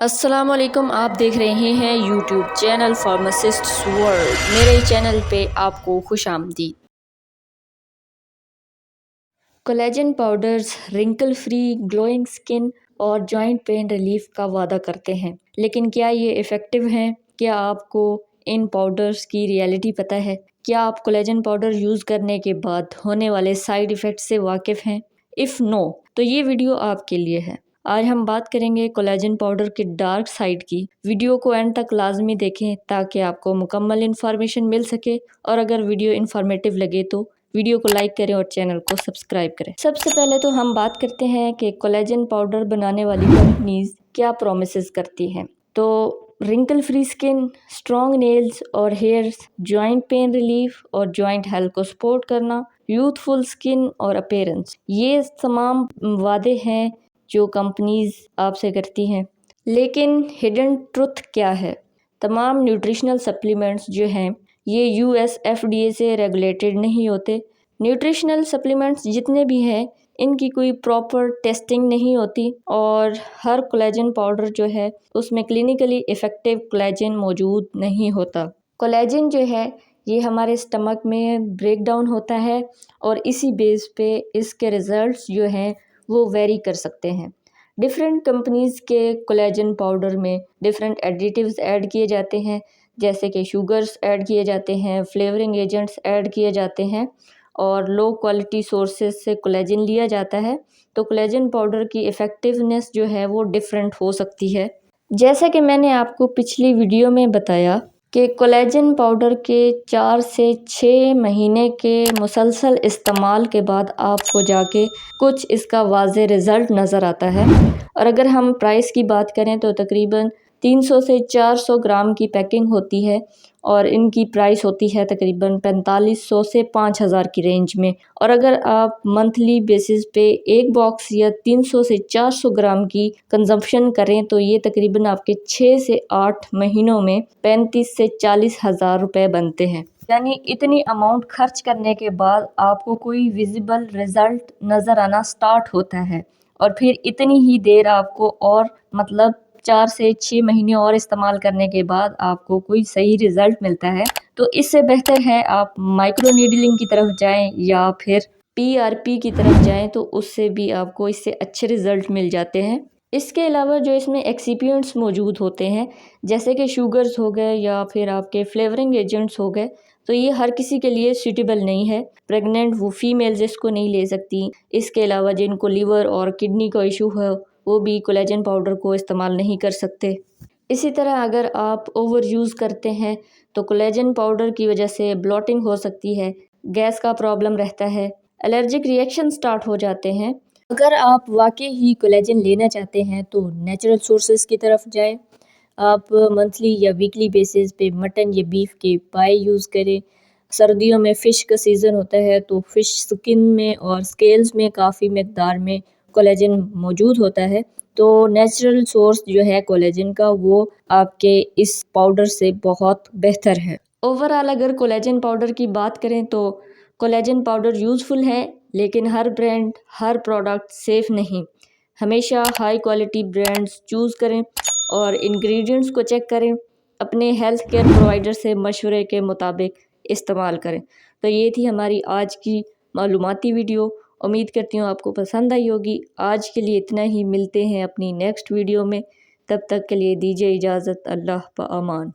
अस्सलाम वालेकुम। आप देख रहे हैं यूट्यूब चैनल फार्मासिस्ट वर्ल्ड। मेरे चैनल पे आपको खुश आमदीद। Collagen powders wrinkle free, glowing skin और जॉइंट पेन रिलीफ का वादा करते हैं, लेकिन क्या ये इफ़ेक्टिव हैं? क्या आपको इन पाउडर्स की रियलिटी पता है? क्या आप कोलेजन पाउडर यूज़ करने के बाद होने वाले साइड इफ़ेक्ट से वाकिफ़ हैं? इफ़ नो, तो ये वीडियो आपके लिए है। आज हम बात करेंगे कोलेजन पाउडर के डार्क साइड की। वीडियो को एंड तक लाजमी देखें ताकि आपको मुकम्मल इन्फॉर्मेशन मिल सके, और अगर वीडियो इन्फॉर्मेटिव लगे तो वीडियो को लाइक करें और चैनल को सब्सक्राइब करें। सबसे पहले तो हम बात करते हैं कि कोलेजन पाउडर बनाने वाली कंपनीज क्या प्रोमिसेस करती हैं। तो wrinkle free skin, strong nails और हेयर्स, जॉइंट पेन रिलीफ और जॉइंट हेल्थ को सपोर्ट करना, यूथफुल स्किन और अपीयरेंस, ये तमाम वादे हैं जो कंपनीज आपसे करती हैं। लेकिन हिडन ट्रुथ क्या है? तमाम न्यूट्रिशनल सप्लीमेंट्स जो हैं ये यूएस एफडीए से रेगुलेटेड नहीं होते। न्यूट्रिशनल सप्लीमेंट्स जितने भी हैं इनकी कोई प्रॉपर टेस्टिंग नहीं होती, और हर कोलेजन पाउडर जो है उसमें क्लिनिकली इफ़ेक्टिव कोलेजन मौजूद नहीं होता। कोलेजन जो है ये हमारे स्टमक में ब्रेक डाउन होता है, और इसी बेस पे इसके रिज़ल्ट्स जो हैं वो वेरी कर सकते हैं। डिफरेंट कंपनीज़ के कोलेजन पाउडर में डिफरेंट एडिटिव्स ऐड किए जाते हैं, जैसे कि शुगर्स ऐड किए जाते हैं, फ्लेवरिंग एजेंट्स ऐड किए जाते हैं, और लो क्वालिटी सोर्सेज से कोलेजन लिया जाता है। तो कोलेजन पाउडर की इफ़ेक्टिवनेस जो है वो डिफरेंट हो सकती है। जैसा कि मैंने आपको पिछली वीडियो में बताया कि कोलेजन पाउडर के 4 से 6 महीने के मुसलसल इस्तेमाल के बाद आपको जाके कुछ इसका वाज़े रिज़ल्ट नज़र आता है। और अगर हम प्राइस की बात करें तो तकरीबन 300 से 400 ग्राम की पैकिंग होती है, और इनकी प्राइस होती है तकरीबन 4500 से 5000 की रेंज में। और अगर आप मंथली बेसिस पे एक बॉक्स या 300 से 400 ग्राम की कंजम्पशन करें तो ये तकरीबन आपके 6 से 8 महीनों में 35 से 40 हज़ार रुपये बनते हैं। यानी इतनी अमाउंट खर्च करने के बाद आपको कोई विजिबल रिज़ल्ट नज़र आना स्टार्ट होता है, और फिर इतनी ही देर आपको और मतलब 4 से 6 महीने और इस्तेमाल करने के बाद आपको कोई सही रिज़ल्ट मिलता है। तो इससे बेहतर है आप माइक्रो नीडलिंग की तरफ जाएं या फिर पीआरपी की तरफ जाएं, तो उससे भी आपको इससे अच्छे रिज़ल्ट मिल जाते हैं। इसके अलावा जो इसमें एक्सिपिएंट्स मौजूद होते हैं, जैसे कि शुगर्स हो गए या फिर आपके फ्लेवरिंग एजेंट्स हो गए, तो ये हर किसी के लिए सूटेबल नहीं है। प्रेग्नेंट वो फीमेल्स इसको नहीं ले सकती। इसके अलावा जिनको लीवर और किडनी का इशू है वो भी कोलेजन पाउडर को इस्तेमाल नहीं कर सकते। इसी तरह अगर आप ओवर यूज़ करते हैं तो कोलेजन पाउडर की वजह से ब्लॉटिंग हो सकती है, गैस का प्रॉब्लम रहता है, एलर्जिक रिएक्शन स्टार्ट हो जाते हैं। अगर आप वाकई ही कोलेजन लेना चाहते हैं तो नेचुरल सोर्सेज की तरफ जाएं। आप मंथली या वीकली बेसिस पे मटन या बीफ के पाए यूज़ करें। सर्दियों में फ़िश का सीज़न होता है तो फ़िश स्किन में और स्केल्स में काफ़ी मकदार में कोलेजन मौजूद होता है। तो नेचुरल सोर्स जो है कोलेजन का वो आपके इस पाउडर से बहुत बेहतर है। ओवरऑल अगर कोलेजन पाउडर की बात करें तो कोलेजन पाउडर यूज़फुल है, लेकिन हर ब्रांड हर प्रोडक्ट सेफ़ नहीं। हमेशा हाई क्वालिटी ब्रांड्स चूज़ करें और इंग्रेडिएंट्स को चेक करें। अपने हेल्थ केयर प्रोवाइडर से मशवरे के मुताबिक इस्तेमाल करें। तो ये थी हमारी आज की मालूमाती वीडियो। उम्मीद करती हूँ आपको पसंद आई होगी। आज के लिए इतना ही, मिलते हैं अपनी नेक्स्ट वीडियो में। तब तक के लिए दीजिए इजाज़त। अल्लाह पाअमान।